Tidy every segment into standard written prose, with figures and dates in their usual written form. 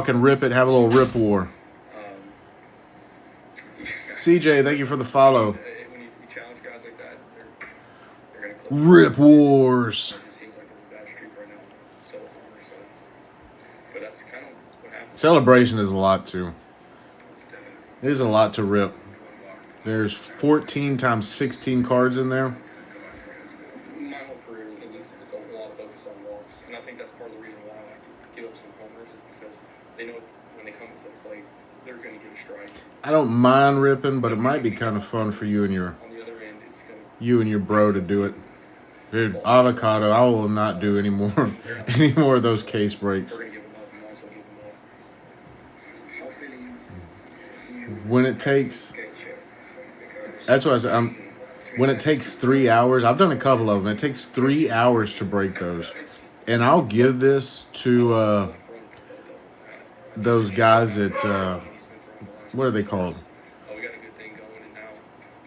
Fucking rip it. Have a little rip war. CJ, thank you for the follow. When you challenge guys like that, they're going to clip. Rip wars. It seems like a bad streak right now. So hard. So, but that's kind of what happens. Celebration is a lot too. It is a lot to rip. There's 14 times 16 cards in there. My whole career, it's a lot of focus on walks, and I think that's part of the reason why I like to give up some homers is because they know when they come to the plate, they're going to get a strike. I don't mind ripping, but it might be kind of fun for you and your On the other end, it's going to bro to do it. Dude, avocado, I will not do any more of those case breaks. We're going to give them up, and also give them up. When it takes, that's what I said. When it takes 3 hours, I've done a couple of them. It takes 3 hours to break those, and I'll give this to those guys at what are they called? Oh, we got a good thing going, and now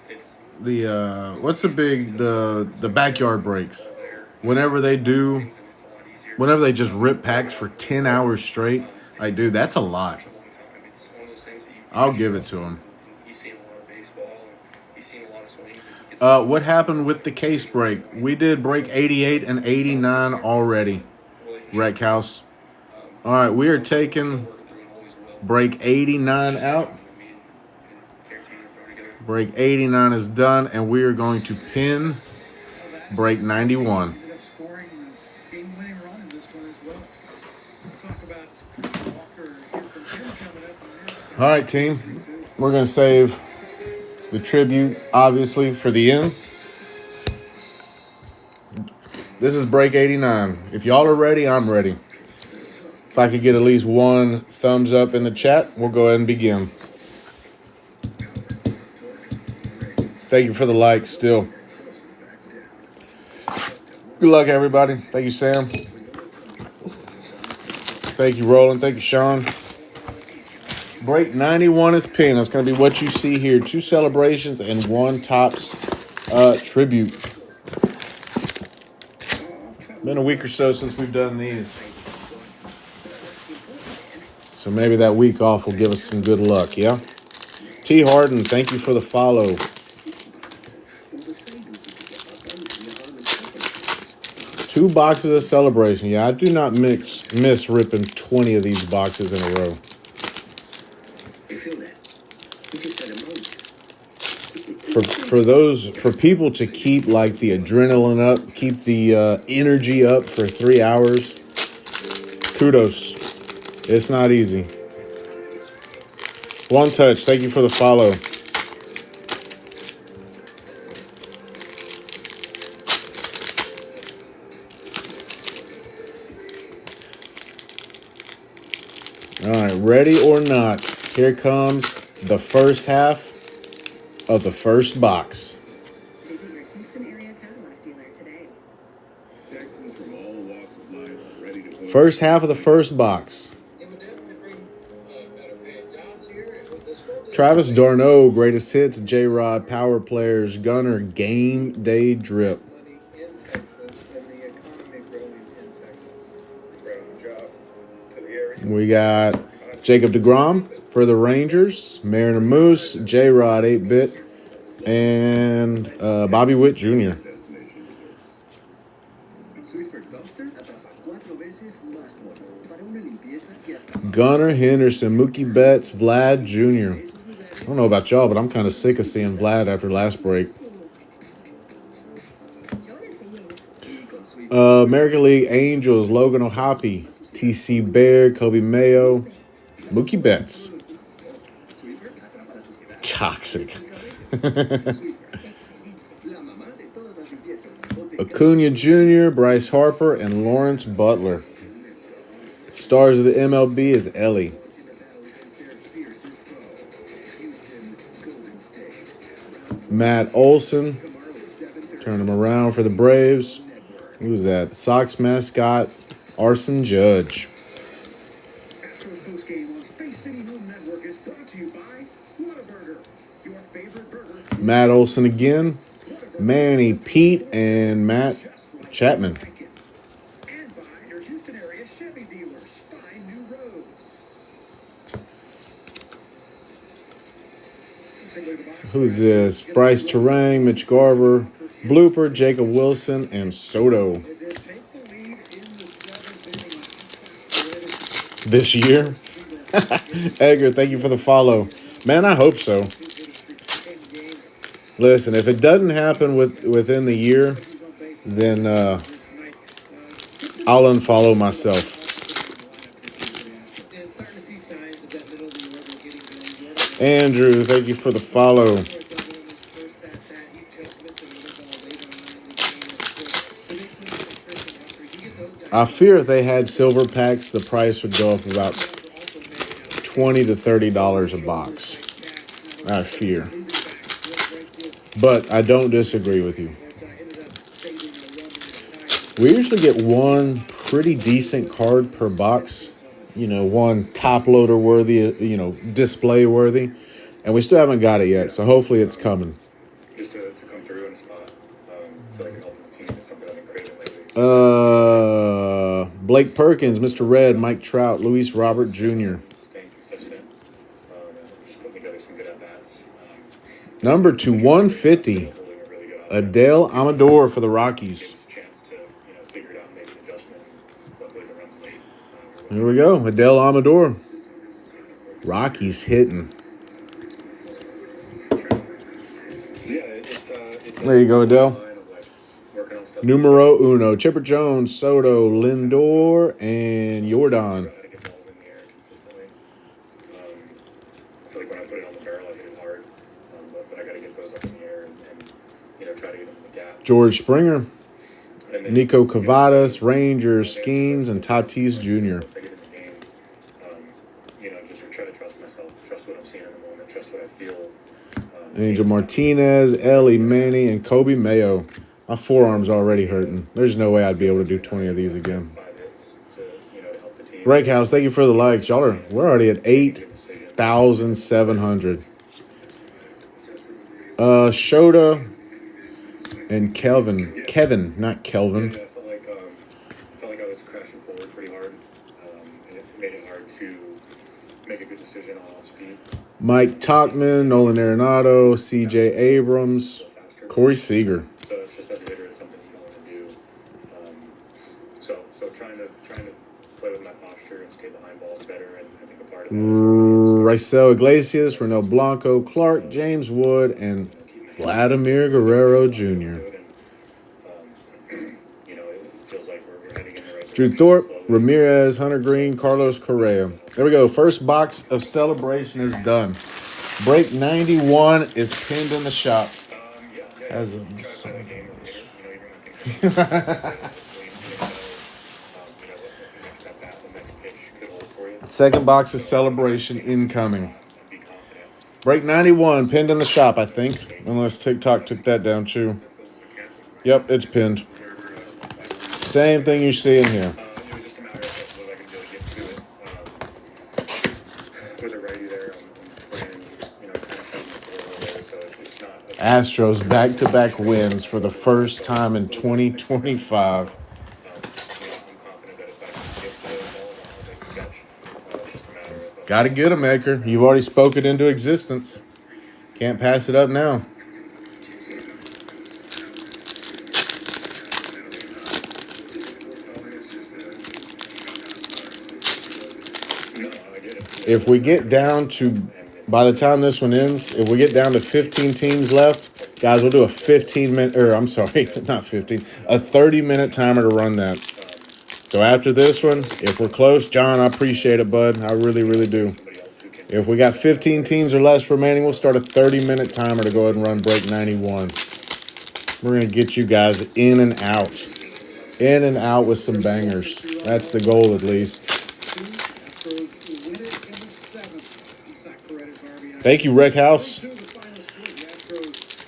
it's The what's the big the backyard breaks? Whenever they just rip packs for 10 hours straight, like dude, that's a lot. a long time. It's one of those things that you I'll give it to him. He's seen a lot of baseball, and he's seen a lot of swings. And he gets What happened with the case break? We did break 88 and 89 already. Wreck House. All right, we are taking break 89 out. Break 89 is done, and we are going to pin break 91. Scoring the game-winning run in this one as well. We'll talk about Walker here from Jim coming up next. All right, team. We're going to save the tribute, obviously, for the end. This is break 89. If y'all are ready, I'm ready. If I could get at least one thumbs up in the chat, we'll go ahead and begin. Thank you for the like still. Good luck, everybody. Thank you, Sam. Thank you, Roland. Thank you, Sean. Break 91 is pinned. That's going to be what you see here. 2 celebrations and 1 Topps tribute. Been a week or so since we've done these. So maybe that week off will give us some good luck, yeah? T. Harden, thank you for the follow. 2 boxes of celebration. Yeah, I do not miss ripping 20 of these boxes in a row. For people to keep like the adrenaline up, keep the energy up for 3 hours, kudos. It's not easy. One Touch, thank you for the follow. All right, ready or not, here comes the first half of the first box. Visit your Houston area Cadillac dealer today. Texans from all walks of life are ready to put First half of the first box. Travis Darno, greatest hits. J-Rod, power players. Gunner, game day drip. Money in Texas and the economy growing in Texas. Incredible jobs to the area. We got Jacob DeGrom for the Rangers. Mariner Moose, J-Rod 8-bit, and Bobby Witt Jr. Gunner Henderson, Mookie Betts, Vlad Jr. I don't know about y'all, but I'm kind of sick of seeing Vlad after last break. American League Angels, Logan O'Hoppe, TC Bear, Kobe Mayo, Mookie Betts. Toxic. Acuna Jr., Bryce Harper, and Lawrence Butler. Stars of the MLB is Ellie. Matt Olson. Turn him around for the Braves. Who's that? Sox mascot, Arson Judge. Astros postgame on Space City Home Network is brought to you by Whataburger, your favorite burger. Matt Olson again. Manny, Pete, and Matt Chapman. And by your Houston area Chevy dealers. Find new roads. Who's this? Bryce Terang, Mitch Garver, Blooper, Jacob Wilson, and Soto. This year? Edgar, thank you for the follow. Man, I hope so. Listen, if it doesn't happen within the year, then I'll unfollow myself. Andrew, thank you for the follow. I fear if they had silver packs, the price would go up about $20 to $30 a box. I fear. But I don't disagree with you. We usually get one pretty decent card per box. You know, one top loader worthy, you know, display worthy. And we still haven't got it yet, so hopefully it's coming. Just to come through in a spot. I feel like it helped the team. It's something I've been craving lately. Blake Perkins, Mr. Red, Mike Trout, Luis Robert Jr. Staying consistent. Just putting together some good at-bats. Number 2/150, Adele Amador for the Rockies. Chance to, figure it out and make an adjustment. Luckily, the run's late. Here we go, Adele Amador. Rockies hitting. There you go, Adele. Numero uno, Chipper Jones, Soto, Lindor, and Jordan. I feel like when I put it on the barrel, I hit it hard. But I got to get those up in the air and try to get them in the gap. George Springer, Nico Cavadas, Rangers, Skeens, and Tatis Jr. If I get in the game, just try to trust myself, trust what I'm seeing in the moment, trust what I feel. Angel Martinez, Ellie Manny, and Kobe Mayo. My forearm's already hurting. There's no way I'd be able to do 20 of these again. 5 hits to help the team. Break House, thank you for the likes. We're already at 8,700. Shota and Kevin, not Kelvin. Yeah, I felt like I was crashing forward pretty hard, and it made it hard to make a good decision on off speed. Mike Tachman, Nolan Arenado, C.J. Abrams, Corey Seager. So it's just as a hitter, it's something you don't want to do. So trying to play with my posture and stay behind balls better, and I think a part of that is Raisel Iglesias, Renel Blanco, Clark, James Wood, and Vladimir Guerrero Jr. it feels like we're heading in the right Drew direction Thorpe, slowly. Ramirez, Hunter Green, Carlos Correa. There we go. First box of celebration is done. Break 91 is pinned in the shop. As of second box of celebration incoming. Break 91 pinned in the shop, I think. Unless TikTok took that down too. Yep, it's pinned. Same thing you see in here. It was just a matter of was I going to be able to get to it. Was a righty there. I'm playing, kind of shutting the door there, so it's not. Astros back-to-back wins for the first time in 2025. I'm confident that if I can get the ball, I'll make the catch. It's just a matter of. Got to get a maker. You've already spoke it into existence. Can't pass it up now. If we get down to, by the time this one ends, if we get down to 15 teams left, guys, we'll do a 15-minute, or I'm sorry, not 15, a 30-minute timer to run that. So after this one, if we're close, John, I appreciate it, bud. I really, really do. If we got 15 teams or less remaining, we'll start a 30-minute timer to go ahead and run break 91. We're going to get you guys in and out. In and out with some bangers. That's the goal, at least. Thank you, Rick House.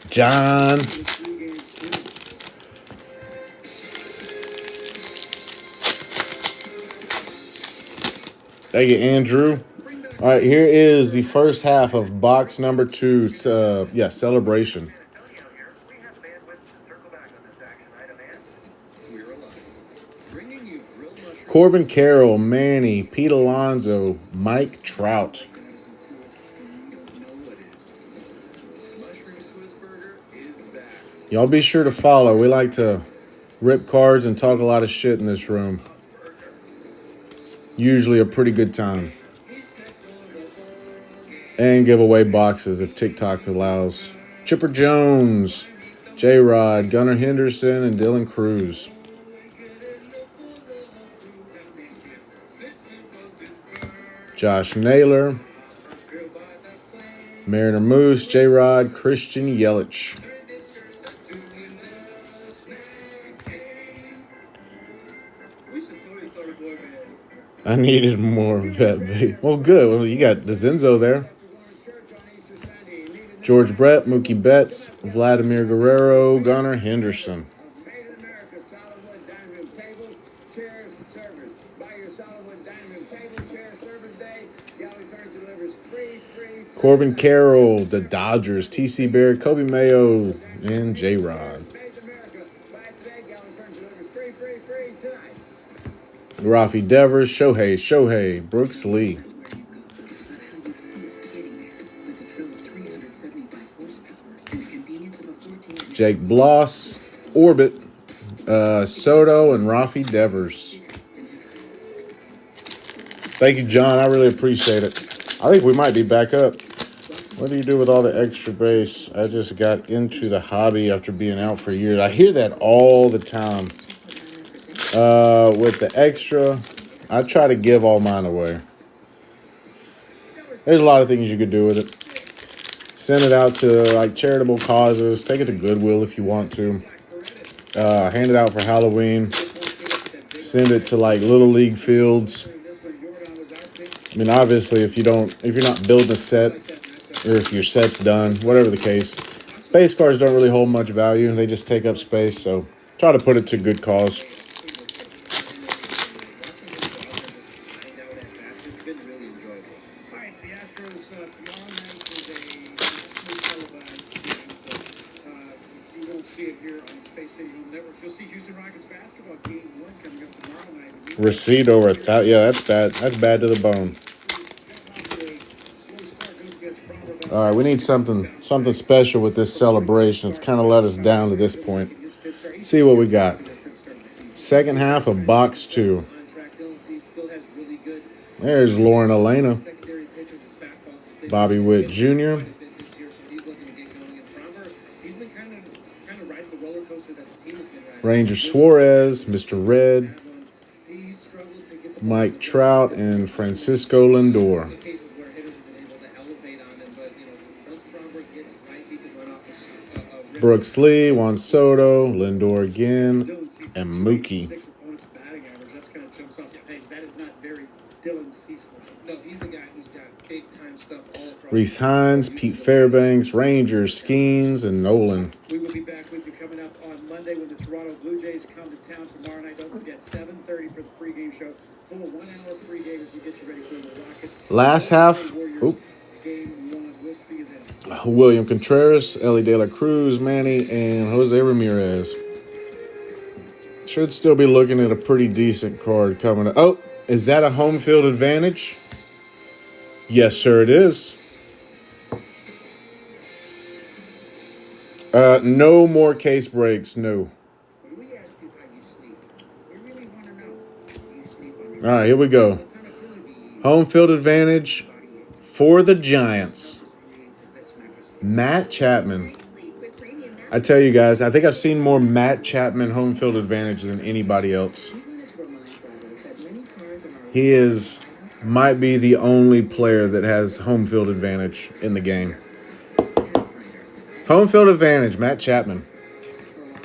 John. Thank you, Andrew. All right, here is the first half of box number 2. Celebration. Corbin Carroll, Manny, Pete Alonso, Mike Trout. Y'all be sure to follow. We like to rip cards and talk a lot of shit in this room. Usually a pretty good time. And give away boxes if TikTok allows. Chipper Jones, J-Rod, Gunnar Henderson, and Dylan Cruz. Josh Naylor, Mariner Moose, J-Rod, Christian Yelich. I needed more vet bait. Well, good. Well, you got DeZenzo there. George Brett, Mookie Betts, Vladimir Guerrero, Gunnar Henderson. Corbin Carroll, the Dodgers, TC Barrett, Kobe Mayo, and J-Rod. Rafi Devers, Shohei, Brooks Lee. Jake Bloss, Orbit, Soto, and Rafi Devers. Thank you, John. I really appreciate it. I think we might be back up. What do you do with all the extra base? I just got into the hobby after being out for years. I hear that all the time. With the extra, I try to give all mine away. There's a lot of things you could do with it. Send it out to like charitable causes. Take it to Goodwill if you want to. Hand it out for Halloween. Send it to like Little League fields. I mean, obviously, if you're not building a set, or if your set's done, whatever the case, base cards don't really hold much value. They just take up space. So try to put it to good cause. Receipt over 1,000. Yeah, that's bad. That's bad to the bone. All right, we need something special with this celebration. It's kind of let us down to this point. See what we got. Second half of box 2. There's Lauren Elena. Bobby Witt Jr. Ranger Suarez, Mr. Red, Mike Trout, and Francisco Lindor. Brooks Lee, Juan Soto, Lindor again, and Mookie. That's kind of jumps off the page. That is not very Dylan Cecil. No, he's a guy who's got big time stuff all across. Reese Hines, Pete Fairbanks, Rangers, Skeens, and Nolan. We will be back with you coming up on Monday when the Toronto Blue Jays come to town tomorrow night. Don't forget 7:30 for the pregame show. Full 1 hour pregame as we get you ready for the Rockets. Last half. Oop. Game 1. We'll see you then. William Contreras, Ellie De La Cruz, Manny, and Jose Ramirez. Should still be looking at a pretty decent card coming up. Oh, is that a home field advantage? Yes, sir, it is. No more case breaks, no. All right, here we go. Home field advantage for the Giants. Matt Chapman. I tell you guys, I think I've seen more Matt Chapman home field advantage than anybody else. He might be the only player that has home field advantage in the game. Home field advantage, Matt Chapman.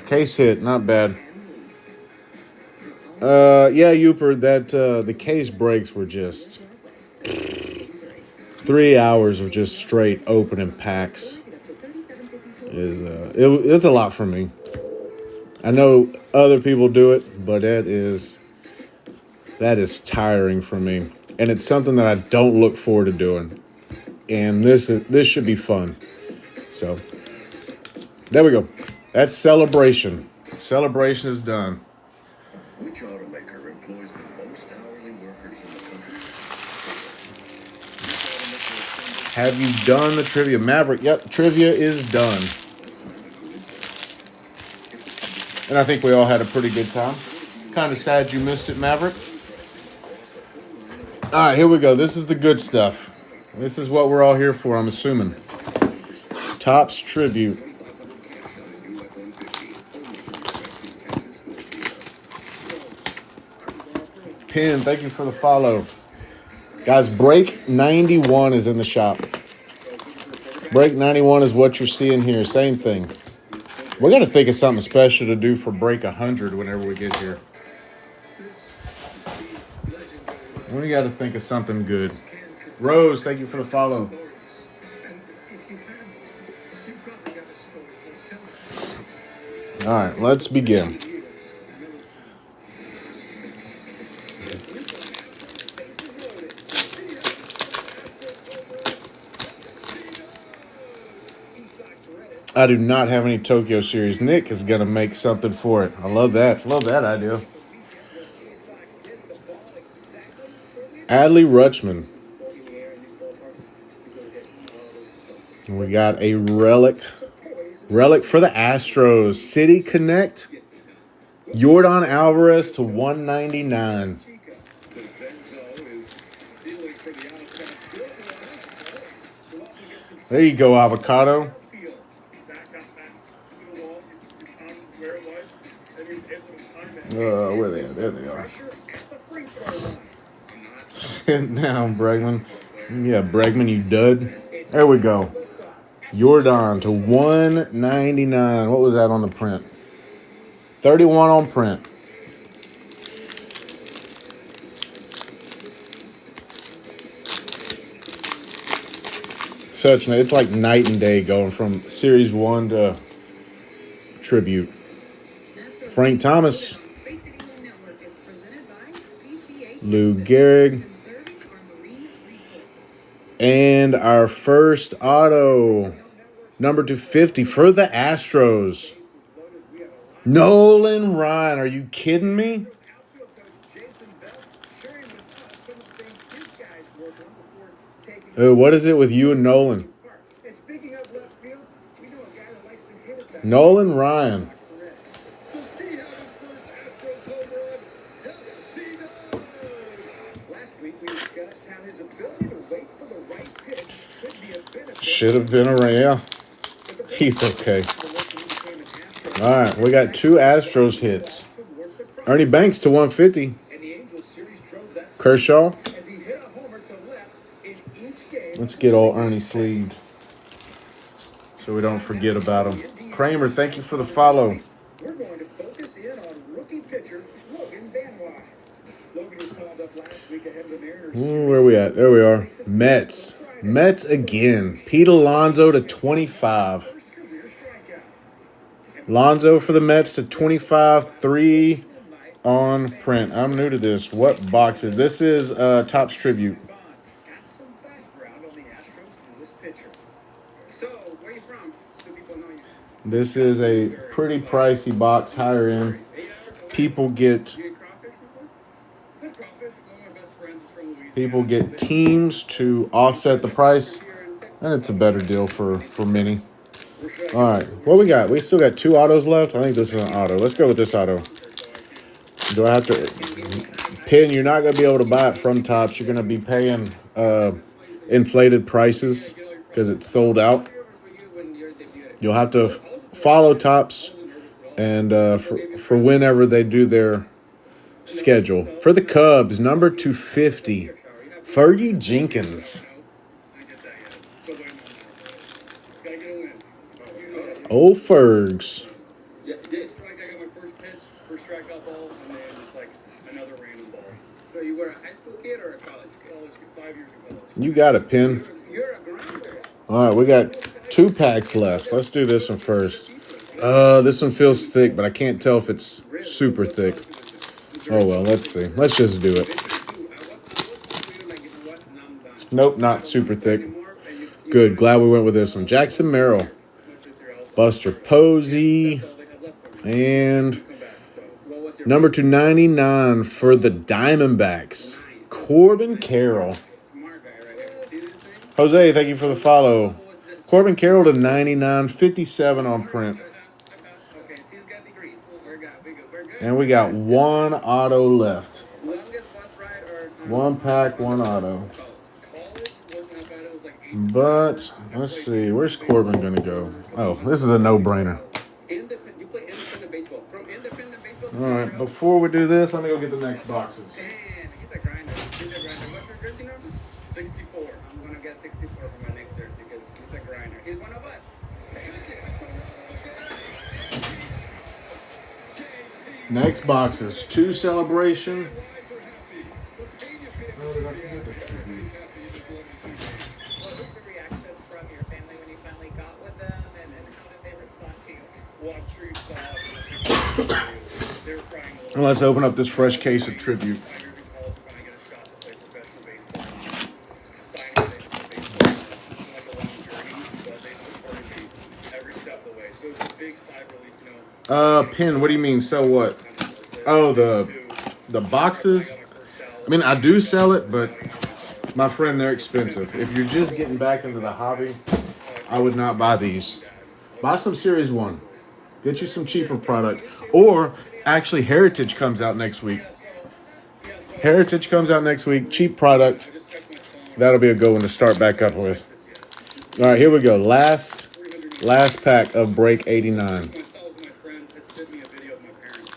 Case hit, not bad. Yeah, Uper, that the case breaks were just 3 hours of just straight opening packs. It's a lot for me. I know other people do it, but that is tiring for me, and it's something that I don't look forward to doing. And this should be fun. So there we go. That's celebration. Celebration is done. Which automaker employs the most hourly workers in the country? Have you done the trivia? Maverick, yep, trivia is done. And I think we all had a pretty good time. Kind of sad you missed it, Maverick. All right, here we go. This is the good stuff. This is what we're all here for, I'm assuming. Topps Tribute. Pin, thank you for the follow. Guys, Break 91 is in the shop. Break 91 is what you're seeing here. Same thing. We're going to think of something special to do for Break 100 whenever we get here. We got to think of something good. Rose, thank you for the follow. All right, let's begin. I do not have any Tokyo series. Nick is going to make something for it. I love that. Love that idea. Adley Rutschman. We got a relic. Relic for the Astros. City Connect. Yordan Alvarez to 199. There you go, Avocado. Where are they at? There they are. Sit down, Bregman. Yeah, Bregman, you dud. There we go. Yordan to 199. What was that on the print? 31 on print. It's like night and day going from Series 1 to Tribute. Frank Thomas. Lou Gehrig. And our first auto, number 250 for the Astros. Nolan Ryan. Are you kidding me? What is it with you and Nolan? Nolan Ryan. Should have been around. Yeah. He's okay. All right, we got two Astros hits. Ernie Banks to 150. Kershaw. Let's get old Ernie sleeved so we don't forget about him. Kramer, thank you for the follow. We're going to focus in on rookie pitcher Logan Benoit. Logan was called up last week ahead of the Mariners. Where are we at? There we are. Mets. Mets again. Pete Alonso to 25. Alonso for the Mets to 25. 3 on print. I'm new to this. What box is this? Is Topps Tribute. This is a pretty pricey box, higher end. People get teams to offset the price, and it's a better deal for many. All right, what we got? We still got 2 autos left. I think this is an auto. Let's go with this auto. Do I have to pin? You're not going to be able to buy it from Topps. You're going to be paying inflated prices because it's sold out. You'll have to follow Topps and for whenever they do their schedule. For the Cubs, number 250, Fergie Jenkins. Oh, Fergs. I got my first pitch, first strikeout ball, and then just like another random ball. So you were a high school kid or a college kid? College, 5 years of college. You got it, Pin. You're a grinder. All right, we got 2 packs left. Let's do this one first. This one feels thick, but I can't tell if it's super thick. Oh, well, let's see. Let's just do it. Nope, not super thick. Good. Glad we went with this one. Jackson Merrill. Buster Posey. And number 299 for the Diamondbacks. Corbin Carroll. Jose, thank you for the follow. Corbin Carroll to 99, 57 on print. And we got one auto left. Longest bus ride or One pack, one auto. college wasn't that bad. It was like 8. But let's see, where's Corbin gonna go? Oh, this is a no-brainer. You play independent baseball. From independent baseball. All right, before we do this, let me go get the next boxes. Damn, he's a grinder. He's a grinder. What's your jersey number? 64. I'm gonna get 64 for my next jersey because he's a grinder. He's one of us. Next boxes, 2 celebration. What was the reaction from your family when you finally got with them, and how did they respond to you? Well, I'm sure you saw they were crying a little. And let's open up this fresh case of tribute. 5 years in college, trying to get a shot to play professional baseball. Signing with baseball. It's like a long journey, but they supported me every step of the way. So it was a big sigh of relief, Pin, what do you mean, sell what? Oh, the boxes? I mean, I do sell it, but my friend, they're expensive. If you're just getting back into the hobby, I would not buy these. Buy some Series 1. Get you some cheaper product. Or, actually, Heritage comes out next week. Heritage comes out next week. Cheap product. That'll be a good one to start back up with. All right, here we go. Last pack of Break 89. Myself and my friends had sent me a video of my parents,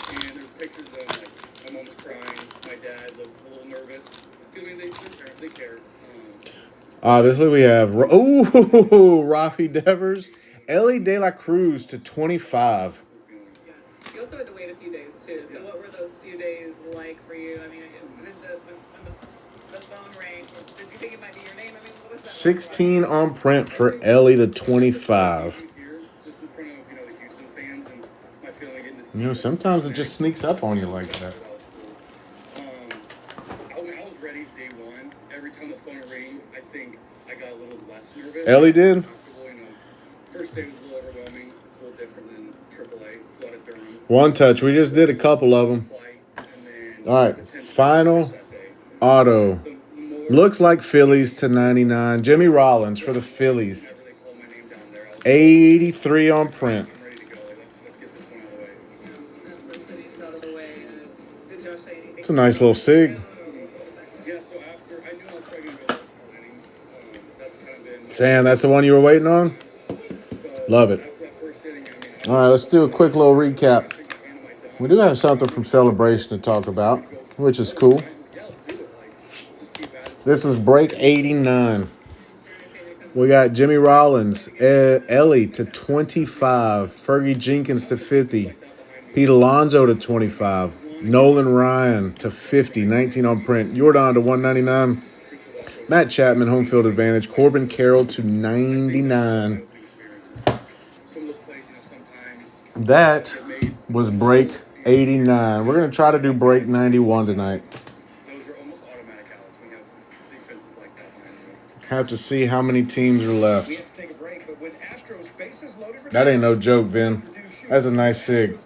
and there's pictures of like my mom was crying, my dad looked a little nervous. I mean, their parents, they care. Obviously, we have Rafi Devers, Ellie De La Cruz to 25. You also had to wait a few days too. So what were those few days like for you? I mean, did the phone rang? Did you think it might be your name? I mean, what was that? 16 on print for Ellie to 25. Here, just in front of the Houston fans, and my feeling getting to see. You know, sometimes it just sneaks up on you like that. I was ready day one. Every time the phone rang, I think I got a little less nervous. Ellie did? Comfortable, first day was a little overwhelming. It's a little different than AAA. Flood of Durham. One touch. We just did a couple of them. Flight, and then All right, final that day. auto. The more Looks like Phillies to 99. Jimmy Rollins for the Phillies. whenever they called my name down there, I was 83 on print. I'm ready to go. Like, let's get this one out of the way. Let's put these out of the way. Did Josh say anything? It's a nice little sig. Yeah, so after I knew I was probably gonna go for innings. That's kind of been Sam, that's the one you were waiting on? so Love it. after that first inning, All right, let's do a quick little recap. I took my hand on my thumb. We do have something from Celebration to talk about, which is cool. Yeah, let's do it. Like, just keep at it. This is Break 89. We got Jimmy Rollins, Ellie to 25, Fergie Jenkins to 50, Pete Alonso to 25, Nolan Ryan to 50, 19 on print, Jordan to 199, Matt Chapman, home field advantage, Corbin Carroll to 99. Some of those plays, sometimes That was Break 89. We're going to try to do Break 91 tonight. those are almost automatic outs when you have defenses like that. Have to see how many teams are left. We have to take a break, but when Astros bases loaded, That ain't no joke, Ben. That's a nice sig.